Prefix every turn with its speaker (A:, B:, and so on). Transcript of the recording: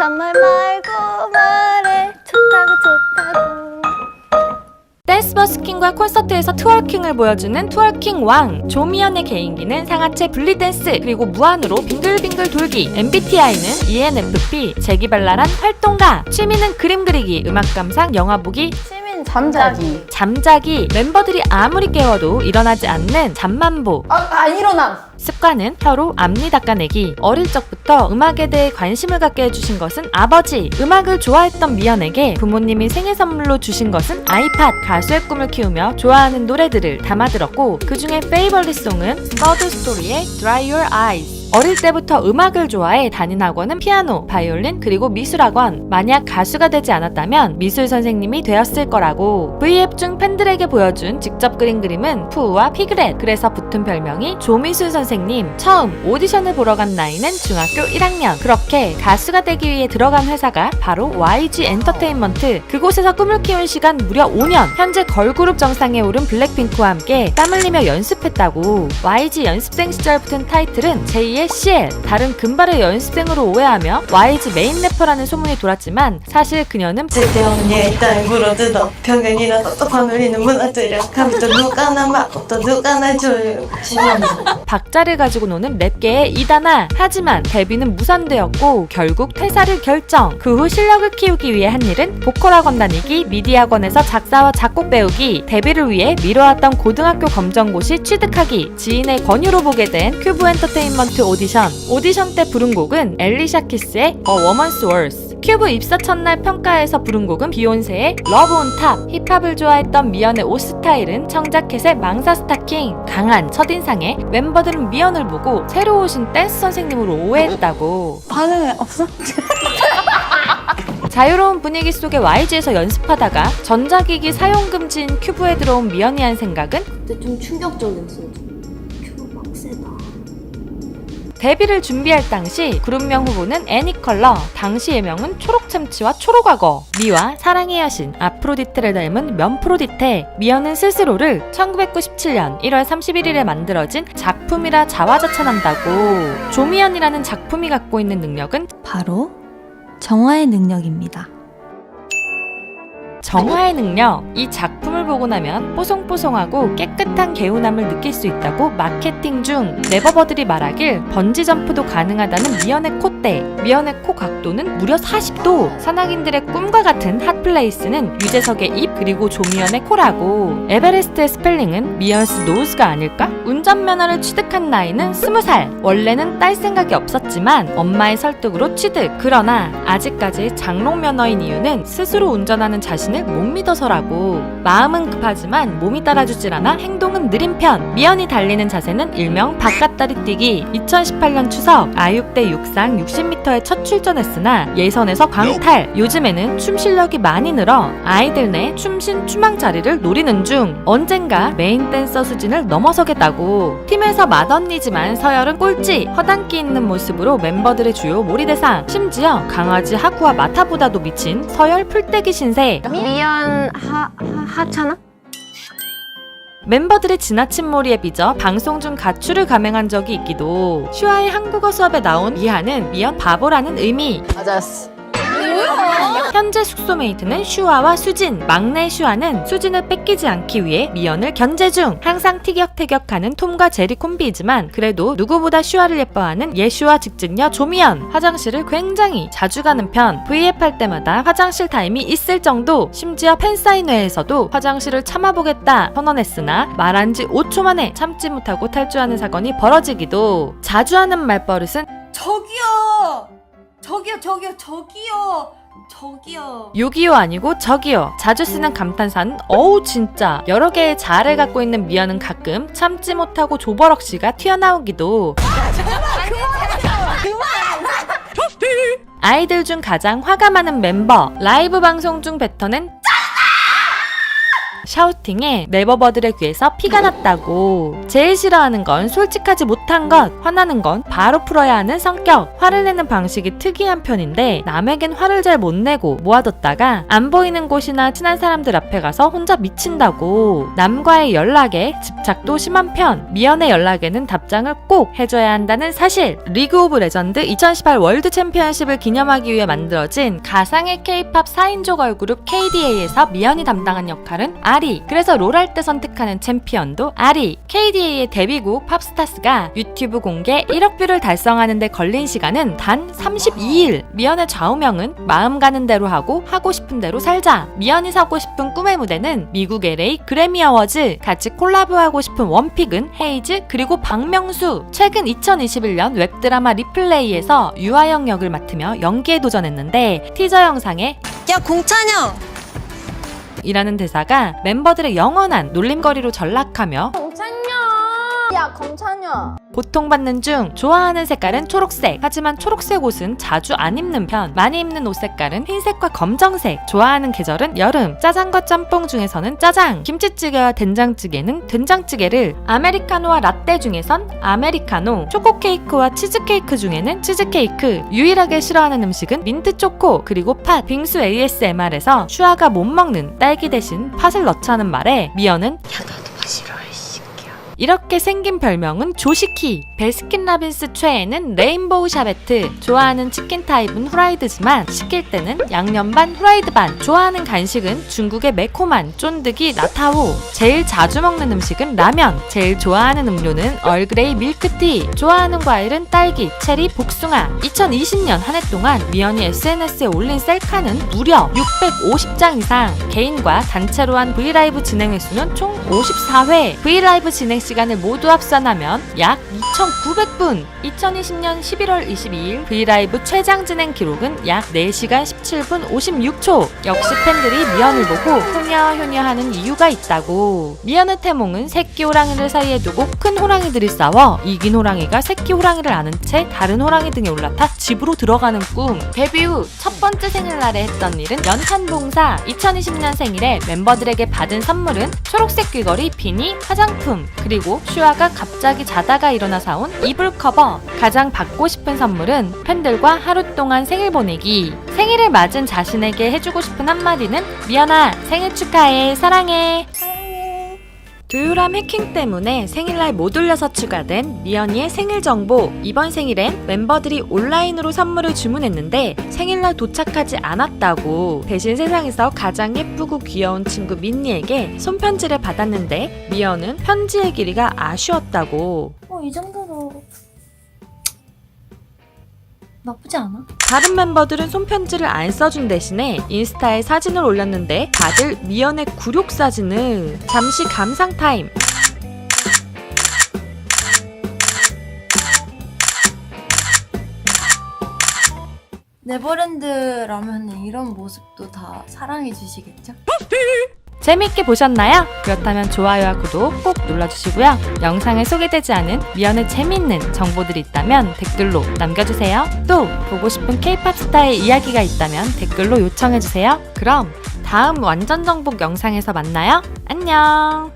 A: 잔말 말고 말해. 좋다고.
B: 댄스 버스킹과 콘서트에서 트월킹을 보여주는 트월킹 왕. 조미연의 개인기는 상하체 분리댄스, 그리고 무한으로 빙글빙글 돌기. MBTI는 ENFP, 재기발랄한 활동가. 취미는 그림 그리기, 음악 감상, 영화 보기.
A: 취미는 잠자기.
B: 멤버들이 아무리 깨워도 일어나지 않는 잠만보.
A: 안 일어남.
B: 습관은 혀로 앞니 닦아내기. 어릴 적부터 음악에 대해 관심을 갖게 해주신 것은 아버지. 음악을 좋아했던 미연에게 부모님이 생일 선물로 주신 것은 아이팟. 가수의 꿈을 키우며 좋아하는 노래들을 담아들었고, 그 중에 페이버릿 송은 서드 스토리의 Dry Your Eyes. 어릴 때부터 음악을 좋아해 다닌 학원은 피아노, 바이올린, 그리고 미술학원. 만약 가수가 되지 않았다면 미술 선생님이 되었을 거라고. V앱 중 팬들에게 보여준 직접 그린 그림은 푸우와 피그렛. 그래서 붙은 별명이 조미술 선생님. 처음 오디션을 보러 간 나이는 중학교 1학년. 그렇게 가수가 되기 위해 들어간 회사가 바로 YG 엔터테인먼트. 그곳에서 꿈을 키운 시간 무려 5년. 현재 걸그룹 정상에 오른 블랙핑크와 함께 땀 흘리며 연습했다고. YG 연습생 시절 붙은 타이틀은 제2의 CL. 다른 금발의 연습생으로 오해하며 YG 메인 래퍼라는 소문이 돌았지만 사실 그녀는
C: 쓸데없는 얘 따위 물어뜯어 평균이라 똑똑한 우리는 무너뜨려 감도 누가 나 맞고 또 누가 나 줘요.
B: 박자를 가지고 노는 랩계의 이단아. 하지만 데뷔는 무산되었고 결국 퇴사를 결정. 그 후 실력을 키우기 위해 한 일은 보컬 학원 다니기, 미디 학원에서 작사와 작곡 배우기, 데뷔를 위해 미뤄왔던 고등학교 검정고시 취득하기. 지인의 권유로 보게 된 큐브 엔터테인먼트 오디션 때 부른 곡은 엘리샤 키스의 A Woman's Worth. 큐브 입사 첫날 평가에서 부른 곡은 비욘세의 Love on Top. 힙합을 좋아했던 미연의 옷 스타일은 청자켓의 망사 스타킹. 강한 첫인상에 멤버들은 미연을 보고 새로 오신 댄스 선생님으로 오해했다고.
A: 반응 없어?
B: 자유로운 분위기 속에 YG에서 연습하다가 전자기기 사용 금지인 큐브에 들어온 미연이 한 생각은
D: 근데 좀 충격적이었어요. 큐브 빡세다.
B: 데뷔를 준비할 당시 그룹명 후보는 애니컬러, 당시 예명은 초록참치와 초록악어, 미와 사랑의 여신, 아프로디테를 닮은 면프로디테. 미연은 스스로를 1997년 1월 31일에 만들어진 작품이라 자화자찬한다고. 조미연이라는 작품이 갖고 있는 능력은
E: 바로 정화의 능력입니다.
B: 정화의 능력. 이 작품을 보고 나면 뽀송뽀송하고 깨끗한 개운함을 느낄 수 있다고 마케팅 중. 네버버들이 말하길 번지점프도 가능하다는 미연의 콧대. 미연의 코 각도는 무려 40도. 산악인들의 꿈과 같은 핫플레이스는 유재석의 입, 그리고 조미연의 코라고. 에베레스트의 스펠링은 미연스 노우스가 아닐까? 운전면허를 취득한 나이는 20살. 원래는 딸 생각이 없었지만 엄마의 설득으로 취득. 그러나 아직까지 장롱면허인 이유는 스스로 운전하는 자신을 못 믿어서라고. 마음은 급하지만 몸이 따라주질 않아 행동은 느린 편. 미연이 달리는 자세는 일명 바깥다리 뛰기. 2018년 추석 아육대 육상 60m에 첫 출전했으나 예선에서 광탈. 요즘에는 춤 실력이 많이 늘어 아이들 내 춤신 추망 자리를 노리는 중. 언젠가 메인 댄서 수진을 넘어서겠다고. 팀에서 맏언니지만 서열은 꼴찌. 허당기 있는 모습으로 멤버들의 주요 몰이대상. 심지어 강아지 하구와 마타보다도 미친 서열 풀떼기 신세.
D: 미연 하찮아?
B: 멤버들의 지나친 몰이에 빚어 방송 중 가출을 감행한 적이 있기도. 슈아의 한국어 수업에 나온 미하는 미연 바보라는 의미.
A: 맞았어.
B: 현재 숙소메이트는 슈아와 수진. 막내 슈아는 수진을 뺏기지 않기 위해 미연을 견제 중. 항상 티격태격하는 톰과 제리 콤비이지만 그래도 누구보다 슈아를 예뻐하는 예슈아 직진녀 조미연. 화장실을 굉장히 자주 가는 편. V앱 할 때마다 화장실 타임이 있을 정도. 심지어 팬사인회에서도 화장실을 참아보겠다 선언했으나 말한 지 5초 만에 참지 못하고 탈주하는 사건이 벌어지기도. 자주 하는 말버릇은
C: 저기요.
B: 요기요 아니고 저기요. 자주 쓰는 감탄사는 어우 진짜. 여러 개의 자아를 갖고 있는 미연은 가끔 참지 못하고 조버럭시가 튀어나오기도. 아이들 중 가장 화가 많은 멤버. 라이브 방송 중 뱉어낸 샤우팅에 네버버들의 귀에서 피가 났다고. 제일 싫어하는 건 솔직하지 못한 것, 화나는 건 바로 풀어야 하는 성격. 화를 내는 방식이 특이한 편인데 남에겐 화를 잘 못 내고 모아뒀다가 안 보이는 곳이나 친한 사람들 앞에 가서 혼자 미친다고. 남과의 연락에 집착도 심한 편. 미연의 연락에는 답장을 꼭 해줘야 한다는 사실. 리그 오브 레전드 2018 월드 챔피언십을 기념하기 위해 만들어진 가상의 K-팝 4인조 걸그룹 KDA에서 미연이 담당한 역할은 아리. 그래서 롤 할 때 선택하는 챔피언도 아리. KDA의 데뷔곡 팝스타스가 유튜브 공개 1억 뷰를 달성하는 데 걸린 시간은 단 32일. 미연의 좌우명은 마음 가는 대로 하고 싶은 대로 살자. 미연이 서고 싶은 꿈의 무대는 미국 LA 그래미 어워즈. 같이 콜라보하고 싶은 원픽은 헤이즈 그리고 박명수. 최근 2021년 웹드라마 리플레이에서 유아영 역을 맡으며 연기에 도전했는데 티저 영상에
C: 야 공찬영!
B: 이라는 대사가 멤버들의 영원한 놀림거리로 전락하며
A: 야 검찬여.
B: 고통받는 중. 좋아하는 색깔은 초록색. 하지만 초록색 옷은 자주 안 입는 편. 많이 입는 옷 색깔은 흰색과 검정색. 좋아하는 계절은 여름. 짜장과 짬뽕 중에서는 짜장. 김치찌개와 된장찌개는 된장찌개를. 아메리카노와 라떼 중에선 아메리카노. 초코케이크와 치즈케이크 중에는 치즈케이크. 유일하게 싫어하는 음식은 민트초코 그리고 팥. 빙수 ASMR에서 슈아가 못 먹는 딸기 대신 팥을 넣자는 말에 미연은 이렇게 생긴 별명은 조시키. 베스킨라빈스 최애는 레인보우 샤베트. 좋아하는 치킨 타입은 후라이드지만 시킬 때는 양념 반 후라이드 반. 좋아하는 간식은 중국의 매콤한 쫀득이 나타오. 제일 자주 먹는 음식은 라면. 제일 좋아하는 음료는 얼그레이 밀크티. 좋아하는 과일은 딸기, 체리, 복숭아. 2020년 한 해 동안 미연이 SNS에 올린 셀카는 무려 650장 이상. 개인과 단체로 한 브이라이브 진행 횟수는 총 54회. 브이라이브 진행 시간을 모두 합산하면 약 2,900분. 2020년 11월 22일 브이라이브 최장 진행 기록은 약 4시간 17분 56초. 역시 팬들이 미연을 보고 효녀하는 이유가 있다고. 미연의 태몽은 새끼 호랑이를 사이에 두고 큰 호랑이들이 싸워 이긴 호랑이가 새끼 호랑이를 아는 채 다른 호랑이 등에 올라타 집으로 들어가는 꿈. 데뷔 후 첫 번째 생일날에 했던 일은 연탄봉사. 2020년 생일에 멤버들에게 받은 선물은 초록색 귀걸이, 비니, 화장품 그리고 슈아가 갑자기 자다가 일어나 사온 이불 커버. 가장 받고 싶은 선물은 팬들과 하루 동안 생일 보내기. 생일을 맞은 자신에게 해주고 싶은 한마디는 미연아 생일 축하해 사랑해. 두유람 해킹 때문에 생일날 못 올려서 추가된 미연이의 생일 정보. 이번 생일엔 멤버들이 온라인으로 선물을 주문했는데 생일날 도착하지 않았다고. 대신 세상에서 가장 예쁘고 귀여운 친구 민니에게 손편지를 받았는데 미연은 편지의 길이가 아쉬웠다고.
D: 이 정도로 나쁘지 않아?
B: 다른 멤버들은 손편지를 안 써준 대신에 인스타에 사진을 올렸는데 다들 미연의 굴욕 사진을. 잠시 감상 타임.
D: 네버랜드라면 이런 모습도 다 사랑해 주시겠죠?
B: 재미있게 보셨나요? 그렇다면 좋아요와 구독 꼭 눌러주시고요. 영상에 소개되지 않은 미연의 재미있는 정보들이 있다면 댓글로 남겨주세요. 또 보고 싶은 K-팝 스타의 이야기가 있다면 댓글로 요청해주세요. 그럼 다음 완전 정복 영상에서 만나요. 안녕.